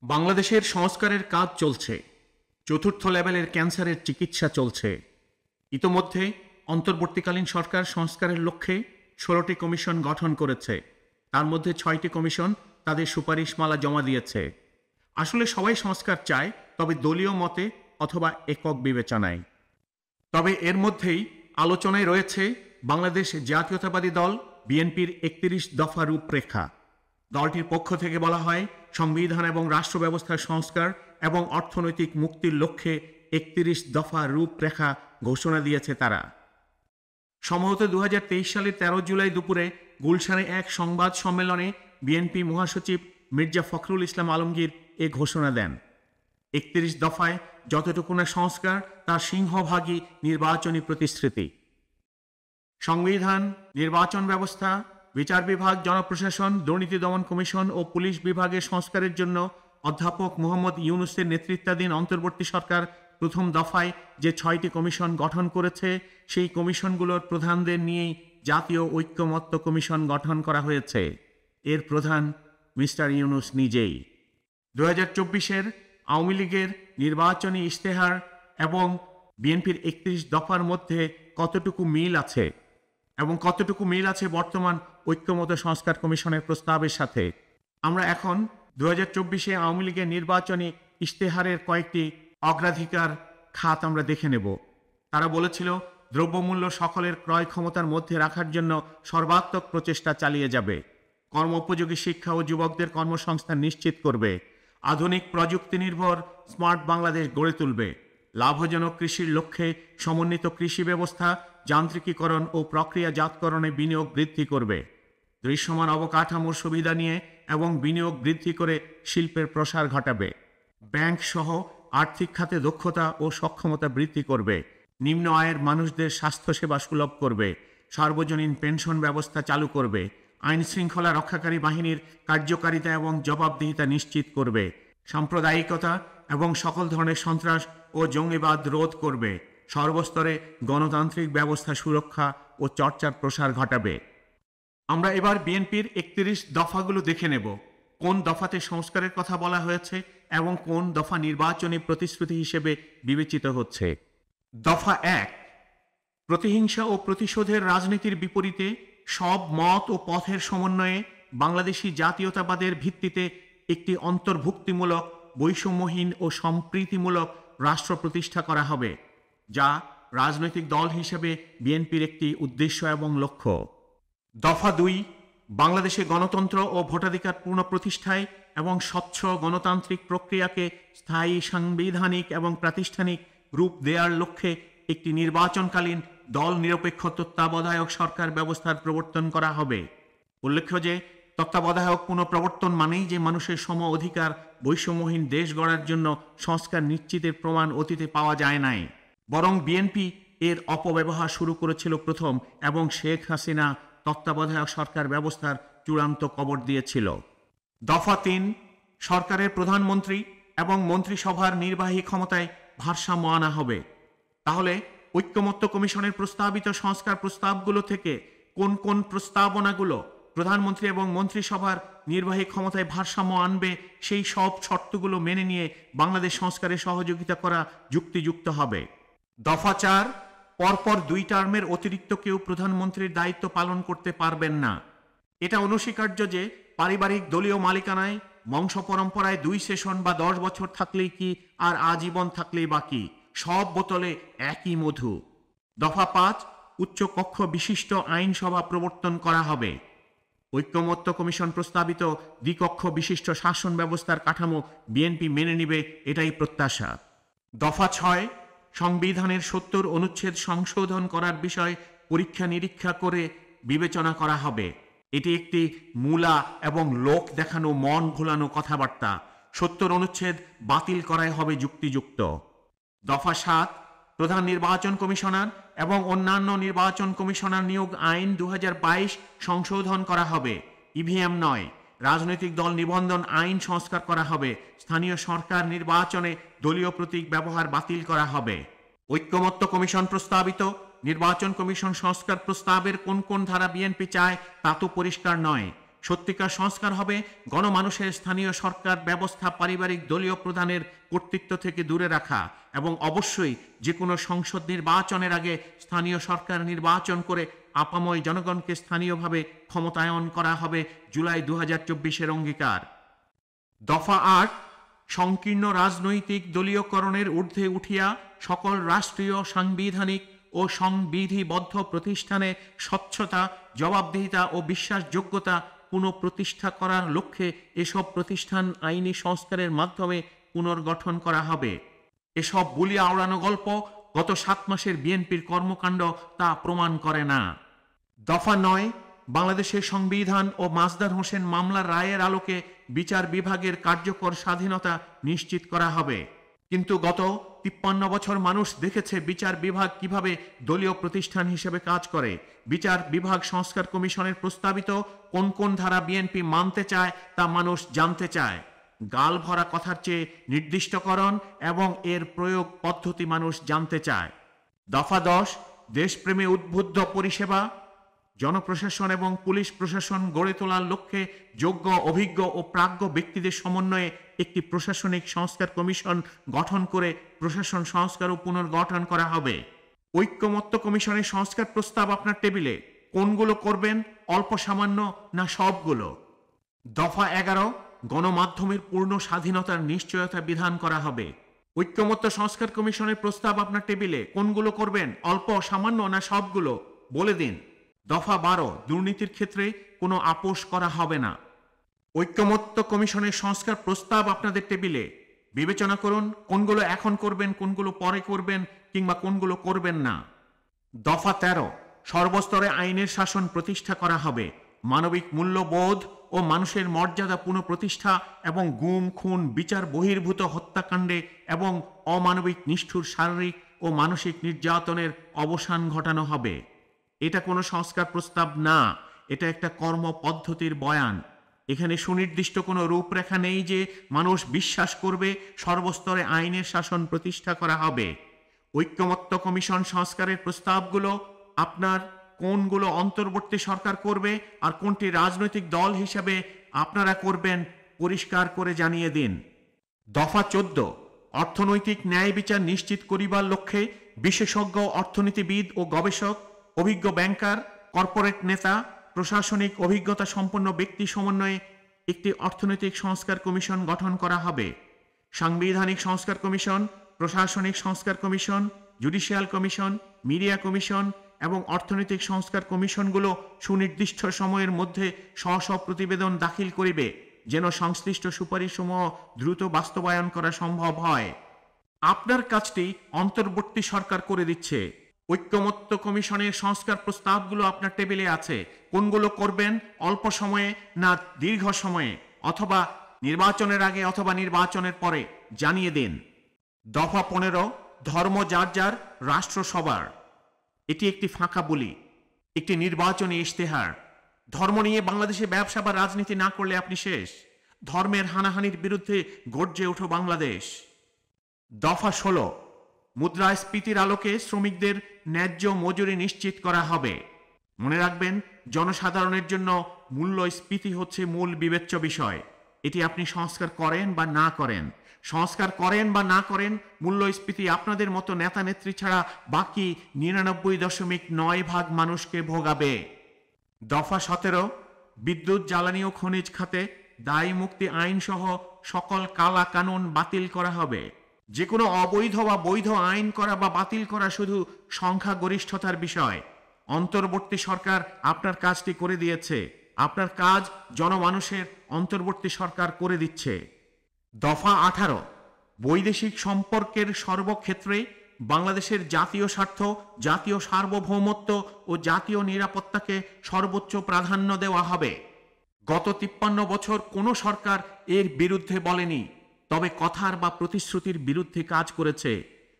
বাংলাদেশের সংস্কারের কাজ চলছে। চতুর্থ লেভেলের ক্যান্সারের চিকিৎসা চলছে। ইতোমধ্যে অন্তর্বর্তীকালীন সরকার সংস্কারের লক্ষ্যে 16টি কমিশন গঠন করেছে। তার মধ্যে 6টি কমিশন তাদের সুপারিশমালা জমা দিয়েছে। আসলে সবাই সংস্কার চায়, তবে দলীয় মতে অথবা একক বিবেচনায়। তবে এর মধ্যেই আলোচনায় রয়েছে বাংলাদেশ জাতীয়তাবাদী দল বিএনপির 31 দফা রূপরেখা। দলটির পক্ষ থেকে বলা হয়, সংবিধান এবং রাষ্ট্র ব্যবস্থার সংস্কার এবং অর্থনৈতিক মুক্তির লক্ষ্যে 31 দফা রূপরেখা ঘোষণা দিয়েছে তারা। সম্ভবত 2023 সালের 13 জুলাই দুপুরে গুলশানে এক সংবাদ সম্মেলনে বিএনপি মহাসচিব মির্জা ফখরুল ইসলাম আলমগীর এ ঘোষণা দেন। 31 দফায় যতটুকু না সংস্কার, তার সিংহভাগই নির্বাচনী প্রতিশ্রুতি। সংবিধান, নির্বাচন ব্যবস্থা, বিচার বিভাগ, জনপ্রশাসন, দুর্নীতি দমন কমিশন ও পুলিশ বিভাগের সংস্কারের জন্য অধ্যাপক মোহাম্মদ ইউনূসের নেতৃত্বাধীন অন্তর্বর্তী সরকার প্রথম দফায় যে 6টি কমিশন গঠন করেছে, সেই কমিশনগুলোর প্রধানদের নিয়েই জাতীয় ঐক্যমত্য কমিশন গঠন করা হয়েছে। এর প্রধান মিস্টার ইউনূস নিজেই। 2024-এর আওয়ামী লীগের নির্বাচনী ইশতেহার এবং বিএনপির 31 দফার মধ্যে কতটুকু মিল আছে এবং কতটুকু মিল আছে বর্তমান ঐক্যমত্য সংস্কার কমিশনের প্রস্তাবের সাথে, আমরা এখন 2024-এ আওয়ামী লীগের নির্বাচনী ইশতেহারের কয়েকটি অগ্রাধিকার খাত আমরা দেখে নেব। তারা বলেছিল, দ্রব্যমূল্য সকলের ক্রয় ক্ষমতার মধ্যে রাখার জন্য সর্বাত্মক প্রচেষ্টা চালিয়ে যাবে, কর্মোপযোগী শিক্ষা ও যুবকদের কর্মসংস্থান নিশ্চিত করবে, আধুনিক প্রযুক্তি নির্ভর স্মার্ট বাংলাদেশ গড়ে তুলবে, লাভজনক কৃষির লক্ষ্যে সমন্বিত কৃষি ব্যবস্থা, যান্ত্রিকীকরণ ও প্রক্রিয়াজাতকরণে বিনিয়োগ বৃদ্ধি করবে, দৃশ্যমান অবকাঠামোর সুবিধা নিয়ে এবং বিনিয়োগ বৃদ্ধি করে শিল্পের প্রসার ঘটাবে, ব্যাংক সহ আর্থিক খাতে দক্ষতা ও সক্ষমতা বৃদ্ধি করবে, নিম্ন আয়ের মানুষদের স্বাস্থ্যসেবা সুলভ করবে, সার্বজনীন পেনশন ব্যবস্থা চালু করবে, আইন শৃঙ্খলা রক্ষাকারী বাহিনীর কার্যকারিতা এবং জবাবদিহিতা নিশ্চিত করবে, সাম্প্রদায়িকতা এবং সকল ধরনের সন্ত্রাস ও জঙ্গিবাদ রোধ করবে, সর্বস্তরে গণতান্ত্রিক ব্যবস্থা সুরক্ষা ও চর্চার প্রসার ঘটাবে। আমরা এবার বিএনপির 31 দফাগুলো দেখে নেব। কোন দফাতে সংস্কারের কথা বলা হয়েছে এবং কোন দফা নির্বাচনী প্রতিশ্রুতি হিসেবে বিবেচিত হচ্ছে। দফা 1, প্রতিহিংসা ও প্রতিশোধের রাজনীতির বিপরীতে সব মত ও পথের সমন্বয়ে বাংলাদেশি জাতীয়তাবাদের ভিত্তিতে একটি অন্তর্ভুক্তিমূলক, বৈষম্যহীন ও সম্প্রীতিমূলক রাষ্ট্র প্রতিষ্ঠা করা হবে, যা রাজনৈতিক দল হিসেবে বিএনপির একটি উদ্দেশ্য এবং লক্ষ্য। দফা 2, বাংলাদেশে গণতন্ত্র ও ভোটাধিকার পুনঃপ্রতিষ্ঠায় এবং স্বচ্ছ গণতান্ত্রিক প্রক্রিয়াকে স্থায়ী সাংবিধানিক এবং প্রাতিষ্ঠানিক রূপ দেওয়ার লক্ষ্যে একটি নির্বাচনকালীন দল নিরপেক্ষ তত্ত্বাবধায়ক সরকার ব্যবস্থার প্রবর্তন করা হবে। উল্লেখ্য যে, তত্ত্বাবধায়ক পুনঃপ্রবর্তন মানেই যে মানুষের সম অধিকার, বৈষম্যহীন দেশ গড়ার জন্য সংস্কার নিশ্চিতের প্রমাণ অতীতে পাওয়া যায় নাই, বরং বিএনপি এর অপব্যবহার শুরু করেছিল প্রথম এবং শেখ হাসিনা তত্ত্বাবধায়ক সরকার ব্যবস্থার চূড়ান্ত কবর দিয়েছিল। দফা 3, সরকারের প্রধানমন্ত্রী এবং মন্ত্রিসভার নির্বাহী ক্ষমতায় ভারসাম্য আনা হবে। তাহলে ঐক্যমত্য কমিশনের প্রস্তাবিত সংস্কার প্রস্তাবগুলো থেকে কোন কোন প্রস্তাবনাগুলো প্রধানমন্ত্রী এবং মন্ত্রিসভার নির্বাহী ক্ষমতায় ভারসাম্য আনবে, সেই সব শর্তগুলো মেনে নিয়ে বাংলাদেশ সংস্কারে সহযোগিতা করা যুক্তিযুক্ত হবে। দফা 4, পরপর 2 টার্মের অতিরিক্ত কেউ প্রধানমন্ত্রীর দায়িত্ব পালন করতে পারবেন না। এটা অনস্বীকার্য যে পারিবারিক দলীয় মালিকানায়, বংশ পরম্পরায় 2 সেশন বা 10 বছর থাকলেই কি আর আজীবন থাকলেই বাকি, সব বোতলে একই মধু। দফা 5, উচ্চ কক্ষ বিশিষ্ট আইনসভা প্রবর্তন করা হবে। ঐক্যমত্য কমিশন প্রস্তাবিত দ্বিকক্ষ বিশিষ্ট শাসন ব্যবস্থার কাঠামো বিএনপি মেনে নিবে, এটাই প্রত্যাশা। দফা 6, সংবিধানের 70 অনুচ্ছেদ সংশোধন করার বিষয় পরীক্ষা নিরীক্ষা করে বিবেচনা করা হবে। এটি একটি মূলা এবং লোক দেখানো, মন ভোলানো কথাবার্তা। 70 অনুচ্ছেদ বাতিল করাই হবে যুক্তিযুক্ত। দফা 7, প্রধান নির্বাচন কমিশনার এবং অন্যান্য নির্বাচন কমিশনার নিয়োগ আইন 2022 সংশোধন করা হবে। ইভিএম নয়, রাজনৈতিক দল নিবন্ধন আইন সংস্কার করা হবে। স্থানীয় সরকার নির্বাচনে দলীয় প্রতীক ব্যবহার বাতিল করা হবে। ঐক্যমত্য কমিশন প্রস্তাবিত নির্বাচন কমিশন সংস্কার প্রস্তাবের কোন কোন ধারা বিএনপি চায় তা তো পরিষ্কার নয়। সত্যিকার সংস্কার হবে গণমানুষের স্থানীয় সরকার ব্যবস্থা পারিবারিক দলীয় প্রধানের কর্তৃত্ব থেকে দূরে রাখা, এবং অবশ্যই যে কোনো সংসদ নির্বাচনের আগে স্থানীয় সরকার নির্বাচন করে আপাময় জনগণকে স্থানীয়ভাবে ক্ষমতায়ন করা হবে জুলাই 2024-এর অঙ্গীকার। দফা 8, সংকীর্ণ রাজনৈতিক দলীয়করণের ঊর্ধ্বে উঠিয়া সকল রাষ্ট্রীয় সাংবিধানিক ও সংবিধিবদ্ধ প্রতিষ্ঠানে স্বচ্ছতা, জবাবদিহিতা ও বিশ্বাসযোগ্যতা পুনঃপ্রতিষ্ঠা করার লক্ষ্যে এসব প্রতিষ্ঠান আইনি সংস্কারের মাধ্যমে পুনর্গঠন করা হবে। এসব বুলি আওড়ানো গল্প গত 7 মাসের বিএনপির কর্মকাণ্ড তা প্রমাণ করে না। দফা 9, বাংলাদেশের সংবিধান ও মাজদার হোসেন মামলার রায়ের আলোকে বিচার বিভাগের কার্যকর স্বাধীনতা নিশ্চিত করা হবে। কিন্তু গত 53 বছর মানুষ দেখেছে বিচার বিভাগ কিভাবে দলীয় প্রতিষ্ঠান হিসেবে কাজ করে। বিচার বিভাগ সংস্কার কমিশনের প্রস্তাবিত কোন কোন ধারা বিএনপি মানতে চায় তা মানুষ জানতে চায়। গাল ভরা কথার চেয়ে নির্দিষ্টকরণ এবং এর প্রয়োগ পদ্ধতি মানুষ জানতে চায়। দফা 10, দেশপ্রেমে উদ্বুদ্ধ পরিষেবা, জনপ্রশাসন এবং পুলিশ প্রশাসন গড়ে তোলার লক্ষ্যে যোগ্য, অভিজ্ঞ ও প্রাজ্ঞ ব্যক্তিদের সমন্বয়ে একটি প্রশাসনিক সংস্কার কমিশন গঠন করে প্রশাসন সংস্কার ও পুনর্গঠন করা হবে। ঐক্যমত্য কমিশনের সংস্কার প্রস্তাব আপনার টেবিলে। কোনগুলো করবেন, অল্প সামান্য না সবগুলো? দফা 11, গণমাধ্যমের পূর্ণ স্বাধীনতার নিশ্চয়তা বিধান করা হবে। ঐক্যমত্য সংস্কার কমিশনের প্রস্তাব আপনার টেবিলে। কোনগুলো করবেন, অল্প সামান্য না সবগুলো? বলে দিন। দফা 12, দুর্নীতির ক্ষেত্রে কোনো আপোষ করা হবে না। ঐক্যমত্য কমিশনের সংস্কার প্রস্তাব আপনাদের টেবিলে। বিবেচনা করুন কোনগুলো এখন করবেন, কোনগুলো পরে করবেন, কিংবা কোনগুলো করবেন না। দফা 13, সর্বস্তরে আইনের শাসন প্রতিষ্ঠা করা হবে। মানবিক মূল্যবোধ ও মানুষের মর্যাদা পুনঃপ্রতিষ্ঠা এবং গুম, খুন, বিচার বহির্ভূত হত্যাকাণ্ডে এবং অমানবিক, নিষ্ঠুর শারীরিক ও মানসিক নির্যাতনের অবসান ঘটানো হবে। এটা কোনো সংস্কার প্রস্তাব না, এটা একটা কর্মপদ্ধতির বয়ান। এখানে সুনির্দিষ্ট কোনো রূপরেখা নেই যে মানুষ বিশ্বাস করবে সর্বস্তরে আইনের শাসন প্রতিষ্ঠা করা হবে। ঐক্যমত্য কমিশন সংস্কারের প্রস্তাবগুলো আপনার কোনগুলো অন্তর্বর্তী সরকার করবে আর কোনটি রাজনৈতিক দল হিসেবে আপনারা করবেন পরিষ্কার করে জানিয়ে দিন। দফা 14, অর্থনৈতিক ন্যায় বিচার নিশ্চিত করিবার লক্ষ্যে বিশেষজ্ঞ অর্থনীতিবিদ ও গবেষক, অভিজ্ঞ ব্যাংকার, কর্পোরেট নেতা, প্রশাসনিক অভিজ্ঞতা সম্পন্ন ব্যক্তি সমন্বয়ে একটি অর্থনৈতিক সংস্কার কমিশন গঠন করা হবে। সাংবিধানিক সংস্কার কমিশন, প্রশাসনিক সংস্কার commission, judicial commission, media commission এবং অর্থনৈতিক সংস্কার কমিশনগুলো সুনির্দিষ্ট সময়ের মধ্যে স্ব প্রতিবেদন দাখিল করিবে, যেন সংশ্লিষ্ট সুপারিশসমূহ দ্রুত বাস্তবায়ন করা সম্ভব হয়। আপনার কাজটি অন্তর্বর্তী সরকার করে দিচ্ছে। ঐক্যমত্য কমিশনের সংস্কার প্রস্তাবগুলো আপনার টেবিলে আছে। কোনগুলো করবেন, অল্প সময়ে না দীর্ঘ সময়ে, অথবা নির্বাচনের আগে অথবা নির্বাচনের পরে জানিয়ে দিন। দফা 15, ধর্ম যার যার, রাষ্ট্র সবার। এটি একটি ফাঁকা বুলি, একটি নির্বাচনী ইশতেহার। ধর্ম নিয়ে বাংলাদেশে ব্যবসা বা রাজনীতি না করলে আপনি শেষ। ধর্মের হানাহানির বিরুদ্ধে গর্জে ওঠো বাংলাদেশ। দফা 16, মুদ্রাস্ফীতির আলোকে শ্রমিকদের ন্যায্য মজুরি নিশ্চিত করা হবে। মনে রাখবেন, জনসাধারণের জন্য মূল্যস্ফীতি হচ্ছে মূল বিবেচ্য বিষয়। এটি আপনি সংস্কার করেন বা না করেন, সংস্কার করেন বা না করেন, মূল্যস্ফীতি আপনাদের মতো নেতা নেত্রী ছাড়া বাকি 99.9% মানুষকে ভোগাবে। দফা 17, বিদ্যুৎ, জ্বালানি ও খনিজ খাতে দায় মুক্তি আইন সহ সকল কালা কানুন বাতিল করা হবে। যে কোনো অবৈধ বা বৈধ আইন করা বা বাতিল করা শুধু সংখ্যাগরিষ্ঠতার বিষয়। অন্তর্বর্তী সরকার আপনার কাজটি করে দিয়েছে। আপনার কাজ জনমানুষের অন্তর্বর্তী সরকার করে দিচ্ছে। দফা 18, বৈদেশিক সম্পর্কের সর্বক্ষেত্রে বাংলাদেশের জাতীয় স্বার্থ, জাতীয় সার্বভৌমত্ব ও জাতীয় নিরাপত্তাকে সর্বোচ্চ প্রাধান্য দেওয়া হবে। গত 53 বছর কোনো সরকার এর বিরুদ্ধে বলেনি, তবে কথার বা প্রতিশ্রুতির বিরুদ্ধে কাজ করেছে।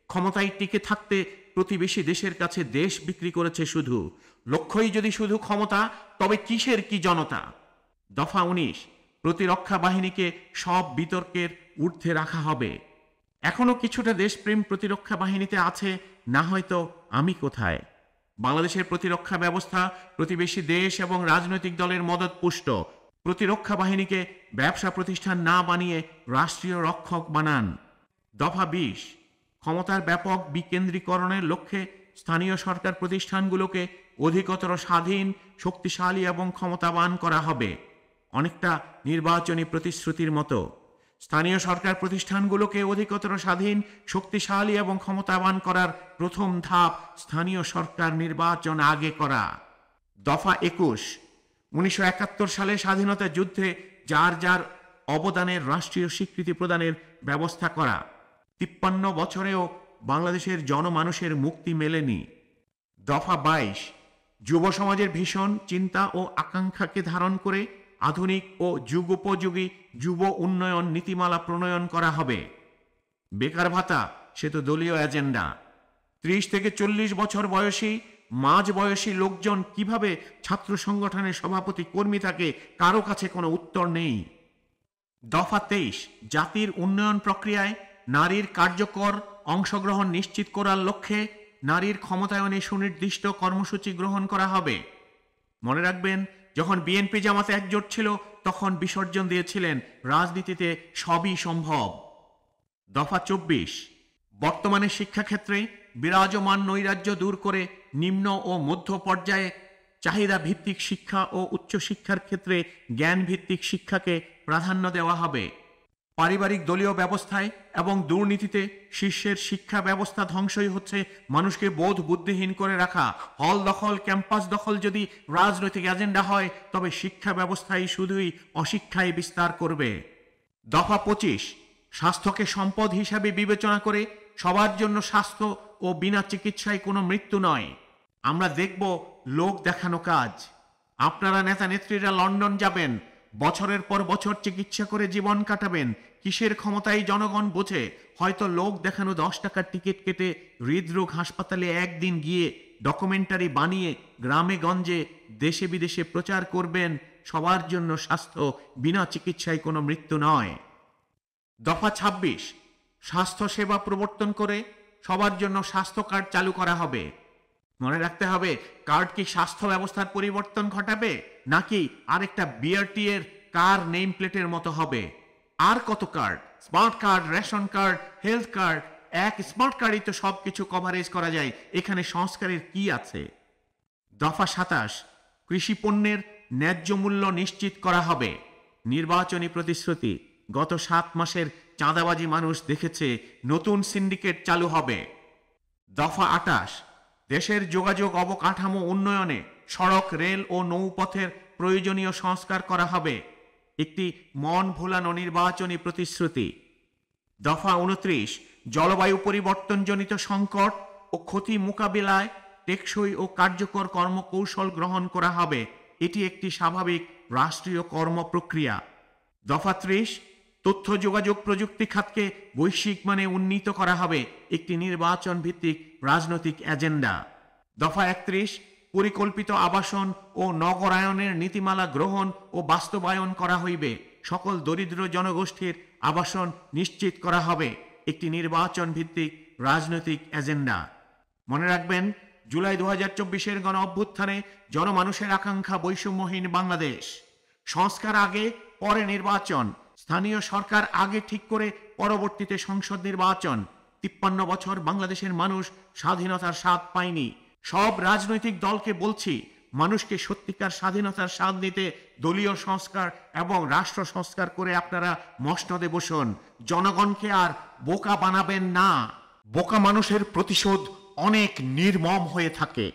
ক্ষমতায় টিকে থাকতে প্রতিবেশী দেশের কাছে দেশ বিক্রি করেছে শুধু। লক্ষ্যই যদি শুধু ক্ষমতা, তবে কিসের কি জনতা? দফা 19, প্রতিরক্ষা বাহিনীকে সব বিতর্কের ঊর্ধ্বে রাখা হবে। এখনো কিছুটা দেশপ্রেম প্রতিরক্ষা বাহিনীতে আছে, না হয়তো আমি কোথায়। বাংলাদেশের প্রতিরক্ষা ব্যবস্থা প্রতিবেশী দেশ এবং রাজনৈতিক দলের মদত পুষ্ট। প্রতিরক্ষা বাহিনীকে ব্যবসা প্রতিষ্ঠান না বানিয়ে রাষ্ট্রীয় রক্ষক বানান। দফা 20, ক্ষমতার ব্যাপক বিকেন্দ্রীকরণের লক্ষ্যে স্থানীয় সরকার প্রতিষ্ঠানগুলোকে অধিকতর স্বাধীন, শক্তিশালী এবং ক্ষমতাবান করা হবে। অনেকটা নির্বাচনী প্রতিশ্রুতির মতো। স্থানীয় সরকার প্রতিষ্ঠানগুলোকে অধিকতর স্বাধীন, শক্তিশালী এবং ক্ষমতাবান করার প্রথম ধাপ স্থানীয় সরকার নির্বাচন আগে করা। দফা 21, 1971 সালে স্বাধীনতা যুদ্ধে যার যার অবদানের রাষ্ট্রীয় স্বীকৃতি প্রদানের ব্যবস্থা করা। 53 বছরেও বাংলাদেশের জনমানুষের মুক্তি মেলেনি। দফা 22, যুব সমাজের ভীষণ চিন্তা ও আকাঙ্ক্ষাকে ধারণ করে আধুনিক ও যুগোপযোগী যুব উন্নয়ন নীতিমালা প্রণয়ন করা হবে। বেকার ভাতা সে তো দলীয় এজেন্ডা। 30 থেকে 40 বছর বয়সী, মাঝ বয়সী লোকজন কিভাবে ছাত্র সংগঠনের সভাপতি কর্মী থাকে, কারো কাছে কোনো উত্তর নেই। দফা 23, জাতির উন্নয়ন প্রক্রিয়ায় নারীর কার্যকর অংশগ্রহণ নিশ্চিত করার লক্ষ্যে নারীর ক্ষমতায়নে সুনির্দিষ্ট কর্মসূচি গ্রহণ করা হবে। মনে রাখবেন, যখন বিএনপি জামাতে একজোট ছিল তখন বিসর্জন দিয়েছিলেন রাজনীতিতে সবই সম্ভব। দফা 24, বর্তমানে শিক্ষাক্ষেত্রে বিরাজমান নৈরাজ্য দূর করে নিম্ন ও মধ্য পর্যায়ে চাহিদা ভিত্তিক শিক্ষা ও উচ্চশিক্ষার ক্ষেত্রে জ্ঞান ভিত্তিক শিক্ষাকে প্রাধান্য দেওয়া হবে। পারিবারিক দলীয় ব্যবস্থায় এবং দুর্নীতিতে শীর্ষের শিক্ষা ব্যবস্থা ধ্বংসই হচ্ছে মানুষকে বোধ বুদ্ধিহীন করে রাখা। হল দখল, ক্যাম্পাস দখল যদি রাজনৈতিক এজেন্ডা হয়, তবে শিক্ষা ব্যবস্থাই শুধুই অশিক্ষায় বিস্তার করবে। দফা 25, স্বাস্থ্যকে সম্পদ হিসাবে বিবেচনা করে সবার জন্য স্বাস্থ্য ও বিনা চিকিৎসায় কোনো মৃত্যু নয়। আমরা দেখব লোক দেখানো কাজ। আপনারা নেতা নেত্রীরা লন্ডন যাবেন, বছরের পর বছর চিকিৎসা করে জীবন কাটাবেন। কিসের ক্ষমতায় জনগণ বোঝে? হয়তো লোক দেখানো 10 টাকার টিকিট কেটে হৃদরোগ হাসপাতালে একদিন গিয়ে ডকুমেন্টারি বানিয়ে গ্রামে গঞ্জে দেশে বিদেশে প্রচার করবেন সবার জন্য স্বাস্থ্য, বিনা চিকিৎসায় কোনো মৃত্যু নয়। দফা 26, স্বাস্থ্য সেবা প্রবর্তন করে সবার জন্য স্বাস্থ্য কার্ড চালু করা হবে। মনে রাখতে হবে, কার্ড কি স্বাস্থ্য ব্যবস্থার পরিবর্তন ঘটাবে, নাকি আরেকটা বিআরটি এর কার নেম প্লেটের মতো হবে? আর কত card? Smart card, ration card, health card. এক স্মার্ট কার্ডই তো সবকিছু কভারেজ করা যায়। এখানে সংস্কারের কি আছে? দফা 27, কৃষি পণ্যের ন্যায্য মূল্য নিশ্চিত করা হবে। নির্বাচনী প্রতিশ্রুতি। গত 7 মাসের চাঁদাবাজি মানুষ দেখেছে। নতুন সিন্ডিকেট চালু হবে। দফা 28, দেশের যোগাযোগ অবকাঠামো উন্নয়নে সড়ক, রেল ও নৌপথের প্রয়োজনীয় সংস্কার করা হবে। একটি মন ভোলানো নির্বাচনী প্রতিশ্রুতি। দফা 29, জলবায়ু পরিবর্তনজনিত সংকট ও ক্ষতি মোকাবিলায় টেকসই ও কার্যকর কর্মকৌশল গ্রহণ করা হবে। এটি একটি স্বাভাবিক রাষ্ট্রীয় কর্মপ্রক্রিয়া। দফা 30, তথ্য যোগাযোগ প্রযুক্তি খাতকে বৈশ্বিক মানে উন্নীত করা হবে। একটি নির্বাচন ভিত্তিক রাজনৈতিক এজেন্ডা। দফা 31, পরিকল্পিত আবাসন ও নগরায়নের নীতিমালা গ্রহণ ও বাস্তবায়ন করা হইবে। সকল দরিদ্র জনগোষ্ঠীর আবাসন নিশ্চিত করা হবে। একটি নির্বাচন ভিত্তিক রাজনৈতিক এজেন্ডা। মনে রাখবেন, জুলাই 2024-এর গণ অভ্যুত্থানে জনমানুষের আকাঙ্ক্ষা বৈষম্যহীন বাংলাদেশ। সংস্কার আগে, পরে নির্বাচন। স্থানীয় সরকার আগে ঠিক করে পরবর্তীতে সংসদ নির্বাচন। 53 বছর বাংলাদেশের মানুষ স্বাধীনতার স্বাদ পায়নি। সব রাজনৈতিক দলকে বলছি, মানুষকে সত্যিকার স্বাধীনতার স্বাদ নিতে দলীয় সংস্কার এবং রাষ্ট্র সংস্কার করে আপনারা মসনদে বসুন। জনগণকে আর বোকা বানাবেন না। বোকা মানুষের প্রতিশোধ অনেক নির্মম হয়ে থাকে।